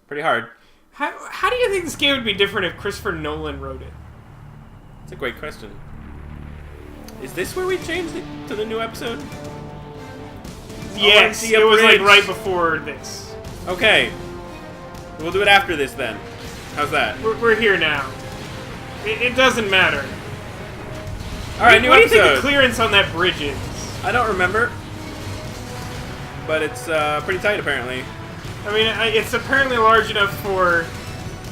Pretty hard. How do you think this game would be different if Christopher Nolan wrote it? It's a great question. Is this where we changed it to the new episode? Yes, OMG it was like abridged. right before this. Okay. We'll do it after this then. How's that? We're here now. It doesn't matter. Alright, new What do you episode. think the clearance on that bridge is? I don't remember. But it's pretty tight apparently. I mean, it's apparently large enough for,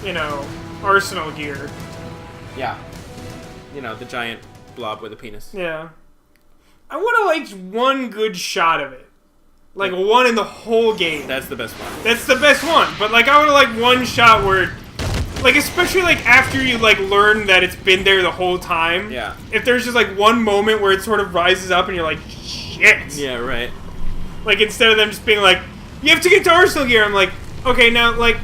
you know, arsenal gear. Yeah. You know, the giant blob with a penis. Yeah. I would have liked one good shot of it. Like, one in the whole game. That's the best one. That's the best one. But, like, I would have liked one shot where... Like, especially, like, after you, like, learn that it's been there the whole time. Yeah. If there's just, like, one moment where it sort of rises up and you're like, shit. Yeah, right. Like, instead of them just being like, you have to get to Arsenal Gear, I'm like, okay, now, like,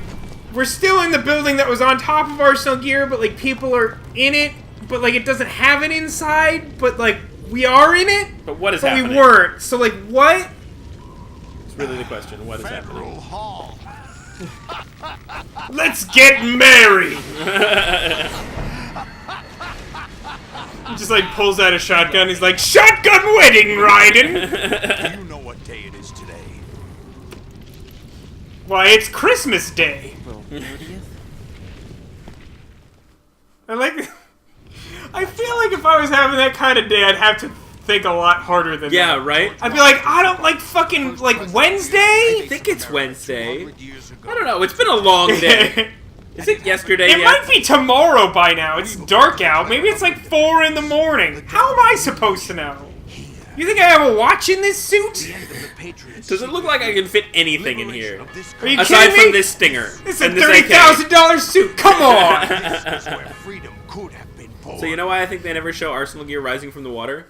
we're still in the building that was on top of Arsenal Gear, but, like, people are in it, but, like, it doesn't have an inside, but, like, we are in it, But what is but happening? we weren't. So, like, what? It's really the question. What is happening? Hall. Let's get married! He just, like, pulls out a shotgun, he's like, shotgun wedding, Raiden! Do you know what day it is today? Why, it's Christmas Day. I like... I feel like if I was having that kind of day, I'd have to think a lot harder than Yeah, that. right? I'd be like, I don't like fucking, like, Wednesday? I think it's Wednesday. I don't know. It's been a long day. Is it yesterday It yet? might be tomorrow by now. It's dark out. Maybe it's like 4 in the morning. How am I supposed to know? You think I have a watch in this suit? Does it look like I can fit anything in here? Are you Aside kidding me? from this stinger. It's a and this AK. $30,000 suit. Come on! Where freedom could have been born. So you know why I think they never show Arsenal Gear rising from the water?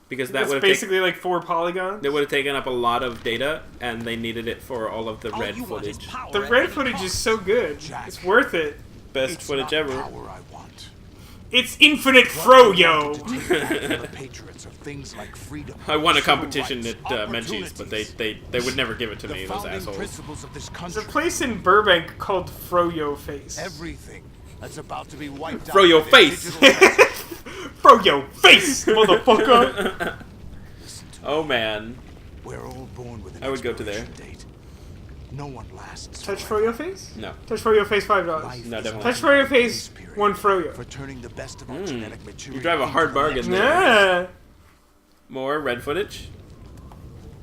Because that That's would have basically like 4 polygons. It would have taken up a lot of data, and they needed it for all of the red footage. The red footage is so good. It's worth it. Best footage ever. Power I want. It's infinite froyo. The patriots of things like freedom. I won a civil competition rights, at Menchie's, but they would never give it to me, the those founding assholes. principles of this There's a country. place in Burbank called Froyo Face. Everything that's about to be wiped Throw out. your by their face. digital- Froyo Face, motherfucker. Listen to Oh man. We're all born with an I would go to there. expiration date. No one lasts. Touch forever. Froyo Face? No. Touch Froyo Face, $5. Life No, is definitely. a Touch Froyo Face, grace period 1 Froyo. For turning the best of our genetic material. You drive a hard into bargain the there. Yeah. More red footage?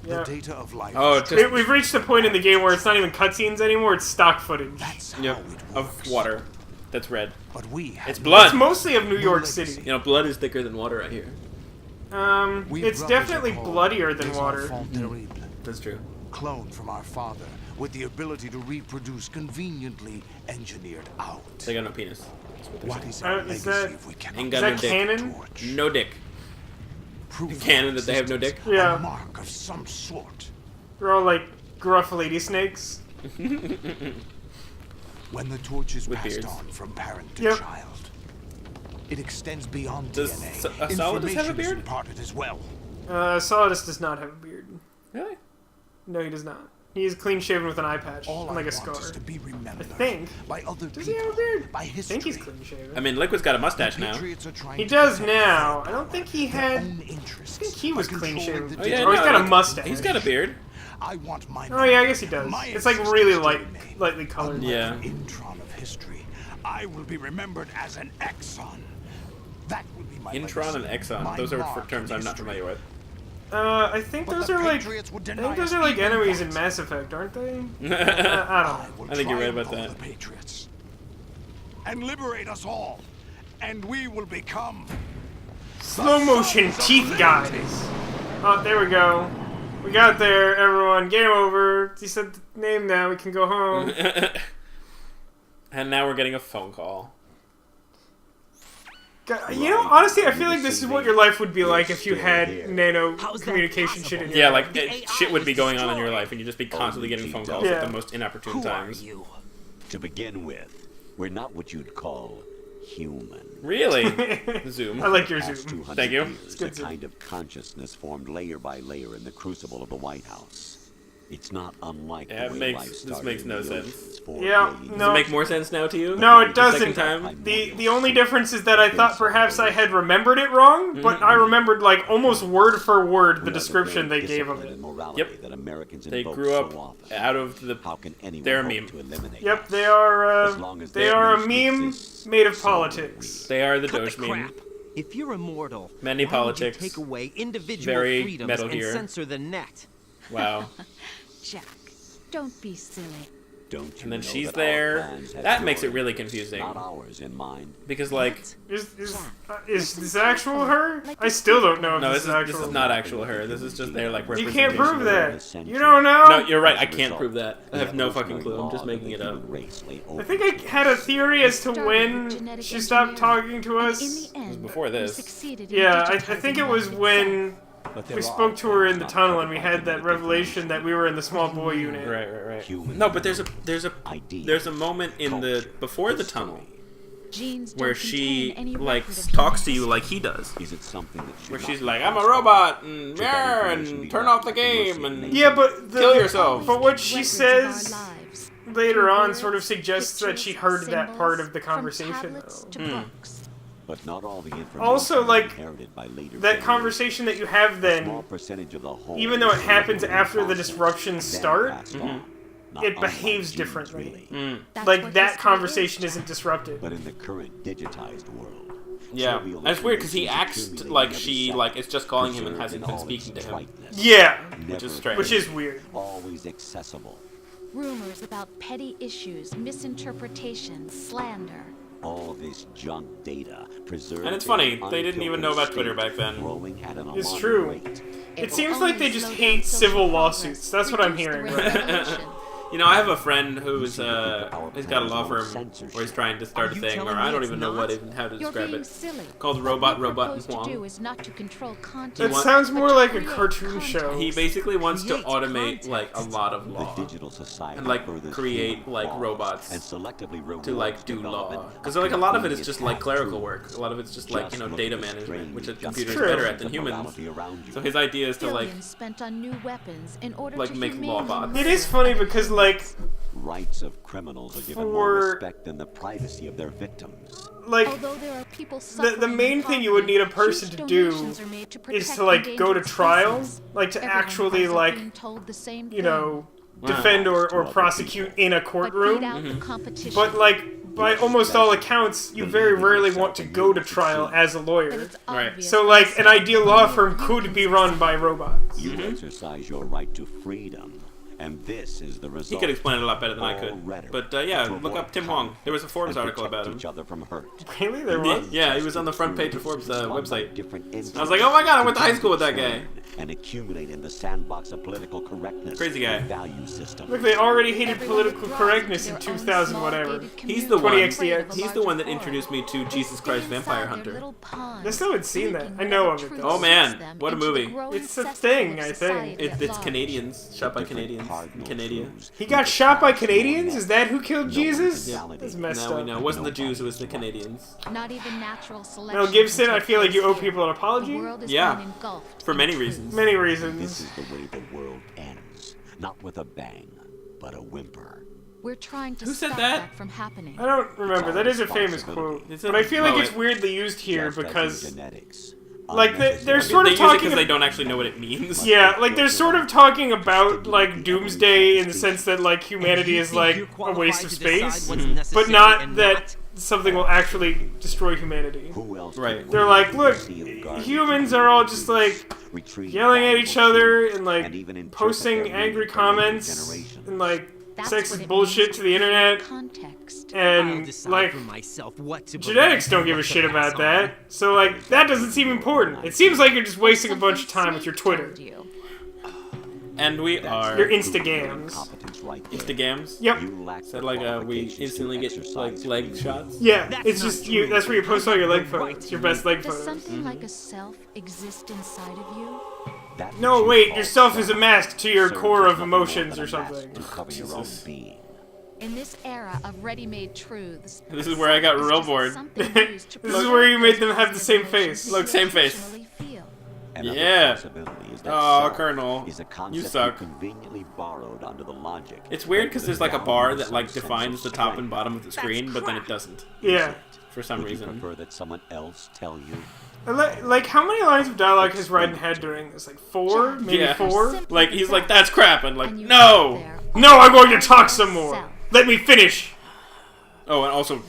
The Yeah. data of life. Oh, is just We've reached the point in the game where it's not even cutscenes anymore, it's stock footage. That's how yep, it works. of water. That's red. But we have It's no- blood. It's mostly of New York City. You know, blood is thicker than water out here. We It's brothers definitely are called bloodier than les water. enfants terribles, That's true. cloned from our father with the ability to reproduce conveniently engineered out. They got no penis. That's what they're What saying. is our Is legacy that- if we cannot Ain't Is got no that dick. canon? torch? No dick. Proof of canon that they have no dick? existence, Yeah. A mark of some sort. They're all like gruff lady snakes. When the torch is With passed beards. on from parent to Yep. child, it extends beyond Does DNA. a Solidus have a Information is beard? imparted as well. Solidus does not have a beard. Really? No, he does not. He is clean shaven with an eye patch All and like I a scar. want is to be remembered I think. by other Does people, he have a beard? by I history. think he's clean shaven. I mean, Liquid's got a mustache now. Patriots are trying He to does protect now. their I don't think he their had. own interests I think he by was clean controlling shaven. the Oh, yeah, Or he's no, got a like, mustache. He's got a beard. I want my Oh yeah, I guess he does. my It's like existence really to light, remain. lightly colored. Unlike Yeah. an intron of history, I will be remembered as an exon. That will be my Intron and legacy, Exon. my Those are mark for terms in I'm not history. familiar with. I think But those the are like. Patriots would I deny think those us are like even enemies in that. Mass Effect, aren't they? I don't know. will I think you're right about triumph over that. The Patriots and liberate us all, and we will become Slow motion teeth guys. Oh, there we go. We got there, everyone. Game over. He said the name now. We can go home. And now we're getting a phone call. You know, honestly, I feel like this is what your life would be like if you had nano communication shit in your Yeah, life. like shit would be going on in your life, and you'd just be constantly getting phone calls Yeah. at the most inopportune times. To begin with, we're not what you'd call human. Really? Zoom. I like your Past zoom. 200 Thank you. years, good a zoom. kind of consciousness formed layer by layer in the crucible of the White House. It's not unlike Yeah, the it way makes- life this started makes in no the sense. oceans, for Yeah, billions. Does no. it make more sense now to you? No, it The second doesn't. time? The only difference is that I thought perhaps I had remembered it wrong, but I remembered like almost word for word the description they gave of it. Yep. That Americans They invoke grew so up often. out of the. How can anyone They're a hope meme. to eliminate Yep, us? they are As long as they that are a nation meme exists, made of so will politics. They are the Cut the Doge meme. crap. If you're immortal, Many why politics. would you take away individual Very freedoms Metal and Gear. censor the net? Wow. Jack, don't be silly. Don't you And then know she's that our there. plans have That makes it yours, really confusing. not ours in mind. Because, like, Is this actual her? I still don't know if no, this is actual. this is not actual her. This is just their, like, You representation. can't prove of that. her. You don't know. No, you're right. I can't prove that. I have no fucking clue. I'm just making it up. I think I had a theory as to when she stopped talking to us. In the end, before this. we succeeded in Yeah, I digitizing think it was life when But there we are spoke to her in the not tunnel and we covered had by that the revelation that we were in the small boy unit. Right. Human No, but there's ideas, a moment in the before the tunnel Genes don't where contain she any like record of talks to human you like he does. Is it something that should Where not she's be like, I'm a passed robot on? and Should that yeah, information and be turn left off the at the mercy game of and nature? Yeah, but kill yourself. But what she Records of our says lives. later on Words, sort of suggests that she heard pictures, that part of the symbols, conversation, from tablets though. to books. But not all the information Also, like, inherited by later That generations. conversation that you have A then, small percentage of the whole even though it is happens really after the constant, disruptions then start, passed on. Not it unlike behaves genes, differently. really. That's like what that history conversation is, isn't disrupted. But in the current digitized world, Yeah, trivial that's weird because he information acts accumulating like every she second, like is just calling him and preserved hasn't in been all speaking its to him. triteness, Yeah, Which is never strange. which is weird. always accessible. Rumors about petty issues, misinterpretations, slander. All this junk data preserved. And it's in funny, an they didn't even know about Twitter unfiltered back then. state, growing at an It's alarming true. rate. It seems like they just hate civil lawsuits. That's what I'm hearing. You know, I have a friend who's he's got a law firm where he's trying to start a Are you thing, or telling I me don't it's even know not? how to You're describe being it. silly. Called All Robot you Robot and propose to do Huang. is not to control content. That want- sounds more like a create cartoon content. show. He basically wants to Create automate like a context. lot of The law digital society and like furthers create human like laws robots and selectively to like rewards do law. development Because like a lot of it is convenient just like clerical half-truths. work. A lot of it's just like, you know, Just data look at the management, which a strange computer's True. better at than of humans. morality around you. So his idea is to like Billions spent on new weapons in order like to make law humanely bots. It is funny because, like, Rights of criminals are given more For- respect than the privacy of their victims. Although there are people the main thing you would need a person to do is to like go to trial, like to actually like you know defend or prosecute in a courtroom. But like by almost all accounts, you very rarely want to go to trial as a lawyer. Right. So like an ideal law firm could be run by robots. You exercise your right to freedom, and this is the He result. could explain it a lot better than I All could. rhetoric But yeah, to look avoid up Tim Wong. conflict There was a Forbes and article protect about him. each other from hurt. Really, there was. Yeah, he was on the front page of Forbes website. Different I was like, oh my god, I went to high school with that guy. and accumulate in the sandbox of political correctness. Crazy guy. and value system. Look, they already hated political correctness in 2000 whatever. He's the one. 20XDX. He's the one that introduced me to Jesus Christ Vampire Hunter. I still haven't seen that. I know of it, though. Oh, man, what a movie. It's a thing, I think. It's Canadians, shot by Canadians in Cardinal Canada. truths He got shot by Canadians? Is that who killed Jesus? Yeah. That's messed Now we up. know. It wasn't the Jews, it was the Canadians. Not even natural selection. Mel Gibson, can I take feel like you owe place here. people an The apology. world is Yeah. being engulfed For in many truth. reasons. Many This reasons. is the way the world ends. Not with a bang, but a whimper. We're trying to Who said stop that? from happening. I don't remember. That is a famous quote. It's a But I feel like it's poet. weirdly used here Just as in because, genetics, like, they're unnecessary- sort They of use it talking. because they don't actually know what it means. Yeah, like they're sort of talking about like doomsday in the sense that like humanity You is think like you're a qualified waste of to decide space, what's necessary but not and that something will actually destroy humanity. Who else Right. could They're win like, in look, a sea of garbage humans are all just like retrieve yelling at each other and and like even interpret posting their angry meaning for comments generations. and like That's what sexist it bullshit means to the internet. Context. I'll And decide like for myself what to genetics believe don't give a and what to shit pass about on. that. So like that doesn't seem important. It seems like you're just wasting a bunch of time with your Twitter. And we are Your Instagams. Competence right there. Instagams. Yep. You lack Is that the like we qualifications to instantly get like exercise leg freedom. shots? Yeah, That's it's not just you. true. That's where you post all your leg Right. photos, your best leg Does photos. something like a self exist inside of you? That No, which you wait, call yourself is a mask to your serves core as of nothing more emotions than or a mask something. to cover your own Jesus. being. In this era of ready-made truths, This is where I got self is real just bored. something used to This is where you made them have the same emotions face. Look, same face. you intentionally feel. Another Yeah. possibility is that Oh, self Colonel, is a you concept suck. conveniently borrowed under the logic. It's weird because there's like a bar that like Some sense defines of the top and strength. bottom of the screen, but then it doesn't Yeah. for some Would you reason. prefer that someone else tell you? Like, how many lines of dialogue has Raiden had during this? Like 4? Maybe Yeah. 4? Like he's like, that's crap, and like, And you no. sit there No, I'm going to talk some more. Self. Let me finish. Oh, and also,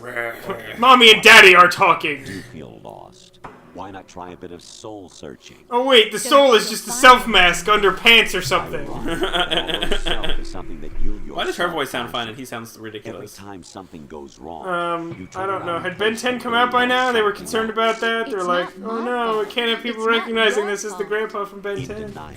Mommy and Daddy are talking. You feel lost. Why not try a bit of soul searching? Oh wait, the soul is just a self mask under pants or something. Self is something that you why does her yourself voice sound fine and conjure. he sounds Every ridiculous? time something goes wrong, you I turn don't know. around Had and Ben face 10 the come out by very now? They were something concerned else. about that. They're It's like, not oh my no, fault. we can't have people It's not recognizing your this as the fault. grandpa from Ben In 10. denial,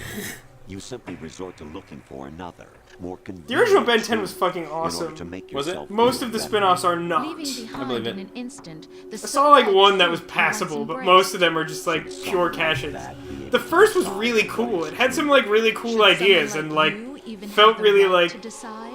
you simply resort to looking for another, more convenient. The original Ben 10 was truth fucking in order awesome. to make Was it? yourself Most feel of the better. spin-offs are not. Leaving I believe behind it. in an instant. I saw like one that was passable, but most of them are just like pure caches. The first was really cool. It had some like really cool ideas and like felt really like.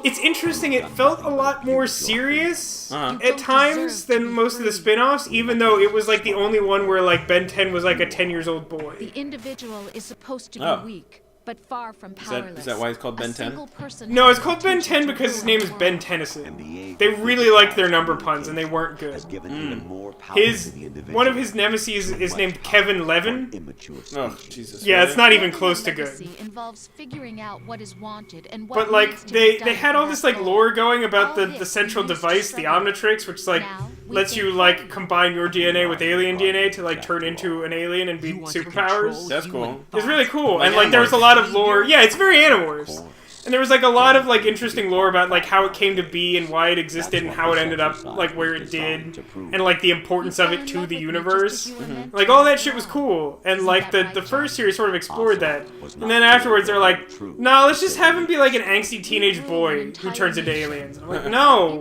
It's interesting. It felt a lot more serious at times than most of the spin-offs, even though it was like the only one where like Ben 10 was like a 10-year-old boy. The individual is supposed to be Oh. weak, but far from that- powerless. is that why it's called Ben A 10? single person No, has it's called the Ben potential 10 to because his rule name a is world. Ben Tennyson. And the age They of really liked their communication number puns, and they weren't has good. given even more power His to the individual. one of his nemesis is named Kevin Levin. Immature Oh, species. Jesus. Yeah, really? it's not even Building a close to good. legacy involves figuring out what is wanted and what But like needs to be they done had for all that this like goal. lore going about All the this central we used to device, the struggle. Omnitrix, which like Now, we lets can you like find combine your DNA with alien DNA to like turn into an alien and You be want to superpowers. control That's human cool. It's really thoughts. cool, Like and like there was a Animorphs. lot of lore. Yeah, it's very Animorphs. And there was like a lot of like interesting lore about like how it came to be and why it existed and how it ended up like where it did, and like the importance of it to the universe. Like all that shit was cool, and like the first series sort of explored that, and then afterwards they're like, nah, let's just have him be like an angsty teenage boy who turns into aliens. And I'm like, no,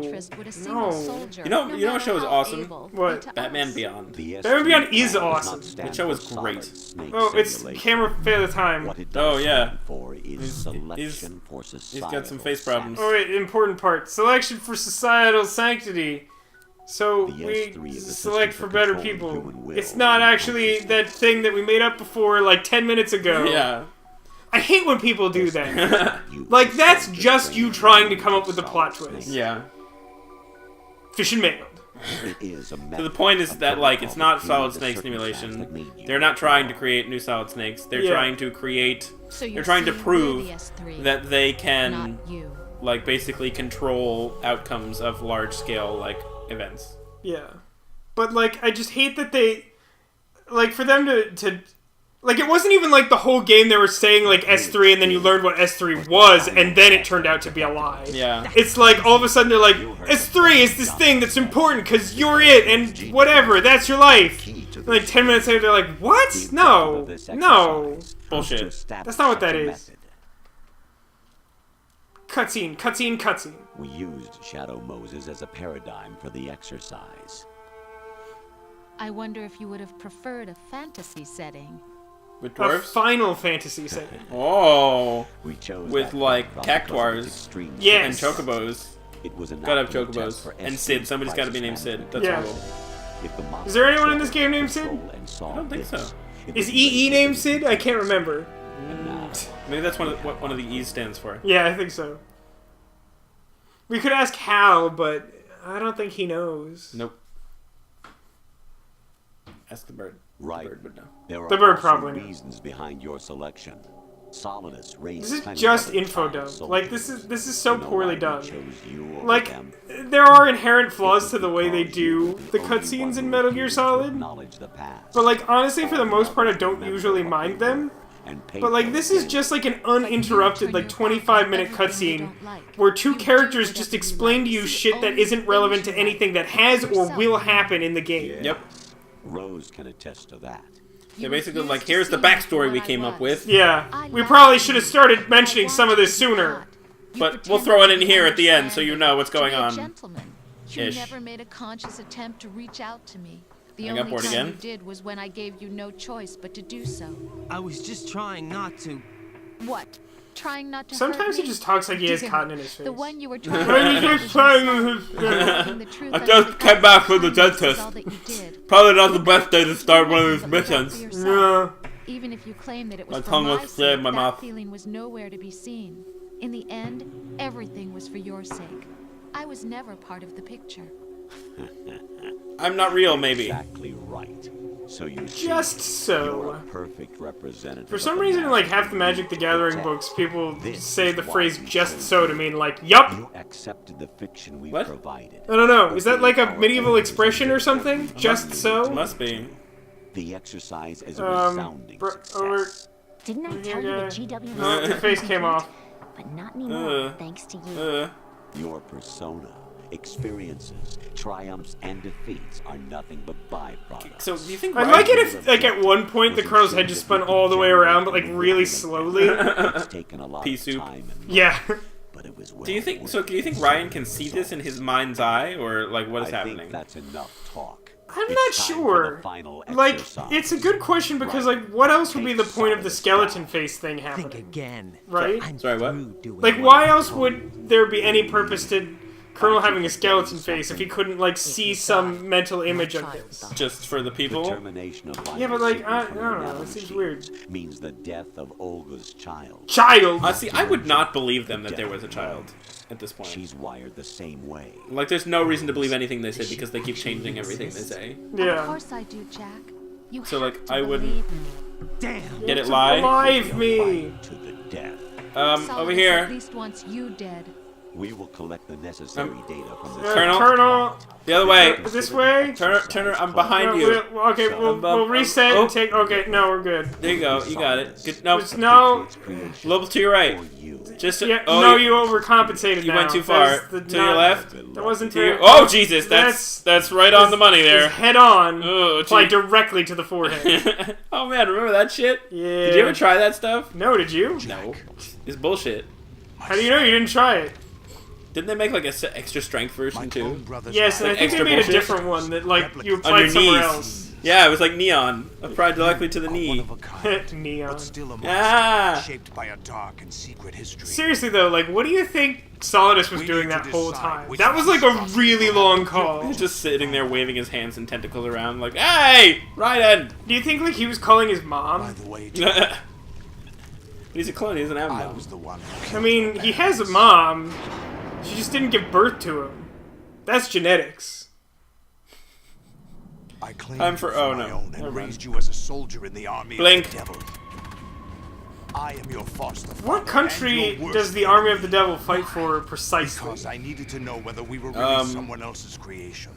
no. You know what show is awesome? What? Batman Beyond. Batman Beyond is awesome. That show was great. Oh, it's camera fail of time. What it Oh, does yeah. stand for is selection for He's got some face societal problems. Oh wait, important part. Selection for societal sanctity. So The we S3 is a select system for for better controlling people. human will It's not and actually consciousness. that thing that we made up before like 10 minutes ago. Yeah. I hate when people do that. You Like that's stand just you between trying to you come up and with a plot solid twist. snake. Yeah. Fish and mailed. It is a So the method point is of that like it's not protocol Solid to Snake create the circumstance simulation. that made you. They're not trying to create new Solid Snakes. They're Yeah. trying to create. So They're trying to prove that that they not can you. like basically control outcomes of large scale like events. Yeah. But like I just hate that they like for them to like it wasn't even like the whole game they were saying like S3 and then you learned what S3 was and then it turned out to be a lie. Yeah. It's like all of a sudden they're like, S3 is this thing that's important because you're it and whatever, that's your life. And like 10 minutes later they're like, what? The No. objective of this No. exercise Bullshit. was to establish That's not what that such a is. method. Cutscene, cutscene, cutscene. We used Shadow Moses as a paradigm for the exercise. I wonder if you would have preferred a fantasy setting. With A dwarves? Final Fantasy setting. Oh. We chose With, that like, backdrop because of its cactuars. extreme Yes. And chocobos. It was an Gotta have optimal test chocobos. for And S3 Sid. Somebody's gotta be named crisis Sid. management. That's Yeah. cool. If the monster Is there anyone in this controlled game named Sid? and saw I don't think this, so. it Is would EE be named Sid? I can't remember. And now, Maybe that's what one of the E's stands for. Yeah, I think so. We could ask Hal, but I don't think he knows. Nope. Ask the bird. right, The bird would know. there are The bird also probably knows. reasons behind your selection. Solidus raised This is plenty just of other info child dump. soldiers. Like this is so You know poorly why we done. chose you over Like them? there are inherent flaws to the way they do the cutscenes in Metal Gear Solid, Acknowledge the past. but like honestly, for the most part, I don't usually mind them. And pay But like for this it. is just like an uninterrupted like 25-minute cutscene where two characters just explain to you shit that isn't relevant to anything that has or will happen in the game. Yep. Rose can attest to that. They're basically like, here's the backstory we came up with, Yeah, we probably should have started mentioning some of this sooner. but we'll throw it in here at the end so you know what's going on. Gentleman. You Ish. never made a conscious attempt to reach out to me. The I got only bored time again. you did was when I gave you no choice but to do so. I was just trying not to. What? Trying not to Sometimes hurt he me? just talks like he has Damn, cotton in his face. The one you were trying I'm to just trying I just came back from the dentist. Probably not the best day to start one of these missions. Yeah. Even if you claim that it was My for tongue my was still in sake, my that mouth. feeling was nowhere to be seen. In the end, everything was for your sake. I was never part of the picture. I'm not real, maybe. Exactly right. So you Just think so. you're a perfect representative. For of some the reason, in like master half the Magic the Gathering protect. books, people This say is the why phrase we "just chose so" to you. mean like, "Yup." You accepted the fiction we What? provided. I don't know. Is that like a Our medieval orders expression or and something? Just so. Must be. The exercise is a resounding Over. success. Didn't I tell you the GW was Oh, your face came off. But not anymore, thanks to you. Your persona, experiences, triumphs, and defeats are nothing but byproducts. So, do you think I'd Ryan... like it if, like, at one point the Colonel's head just spun all the way around, but like really slowly. It's taken a lot Pea of soup. time and Yeah. but it was well Do you think... worth So, do you think it. Ryan can see this in his mind's eye? Or, like, what is I happening? think that's enough talk. I'm It's not time for sure. the final Like, exercise. it's a good question because, like, what else would be the point of the skeleton face thing Think happening? again. Right? I'm Sorry, what? through doing Like, what why I'm else told. would there be any purpose to Colonel having a skeleton face if he couldn't, like, see some mental image of this? Just for the The people? termination of Yeah, but, like, I from don't the know, it balance seems sheet weird. Means the death of Olga's child. Child! See, I would not believe them that there was a child at this point. She's wired the same way. Like, there's no reason to believe anything they say because they keep changing everything they say. Of Yeah. course I do, Jack. You So, have like, to I wouldn't- believe me. Damn. Get it live? Alive me! To the death. Over Solidus here. at least wants you dead. We will collect the necessary data from the Colonel? The other way. This way? Turner, I'm behind No, you. okay, we'll reset and take. Okay, no, we're good. There you go. You got it. Good. No. Just no. A little to your right. Just. Yeah, Oh, no, you overcompensated. You now. went too far. That's the To your not- left. That wasn't To your, fair. oh Jesus! That's right on the money there. Head on. Oh, Apply gee. directly to the forehead. Oh man, remember that shit? Yeah. Did you ever try that stuff? No, did you? No. It's bullshit. How do you know you didn't try it? Didn't they make like a extra strength version too? Yes, and I think they extra made a bullshit? different one that like you On applied your somewhere knees. else. Yeah, it was like neon. Applied directly to the One knee. of a kind, Neon. but still a monster, Ah. shaped by a dark and secret history. Seriously though, like, what do you think Solidus was We doing need to that whole decide time? which That was like a monstrosity really will long have call. He's just sitting there waving his hands and tentacles around like, hey, Raiden! Do you think like he was calling his By mom? the way, He's a clone, he doesn't have a I mom. was the one. I mean, he has a mom. She just didn't give birth to him. That's genetics. I claimed Time for- you oh, my no. own Never and mind. raised you as a soldier in the army Blink. of the devil. I am your foster father What country and your does worst the Army of the enemy. Devil fight for precisely? Because I needed to know whether we were really someone else's creation.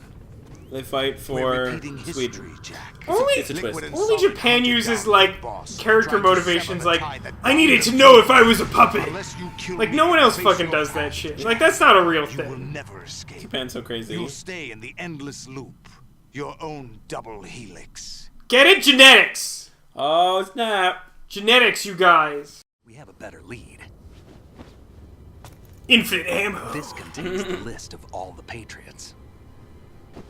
They fight We're for repeating Sweden. history, Jack. Only, It's a twist. Liquid and only solid Japan hunted uses down like the boss, character trying to motivations sever like, the tie that I needed binds to us know if together. I was a puppet. Unless you kill Like me no one and else face fucking your does that path, shit. Jack, Like that's not a real you will thing. never escape. Japan's so crazy. You'll stay in the endless loop. Your own double helix. Get it? Genetics. Oh snap! Genetics, you guys. We have a better lead. Infinite ammo. This contains the list of all the Patriots.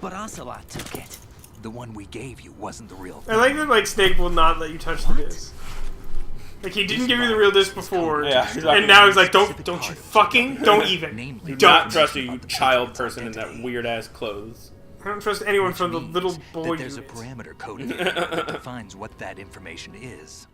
But Ocelot took it. The one we gave you wasn't the real I thing. like that like Snake will not let you touch the disc. Like he didn't give you the real disc before, Yeah, he's not and now he's like, don't you fucking, don't even, Namely, Do not don't. trust you child person in that weird ass clothes. I don't trust anyone from the means little boy that there's a unit. parameter code in here that defines what that information is.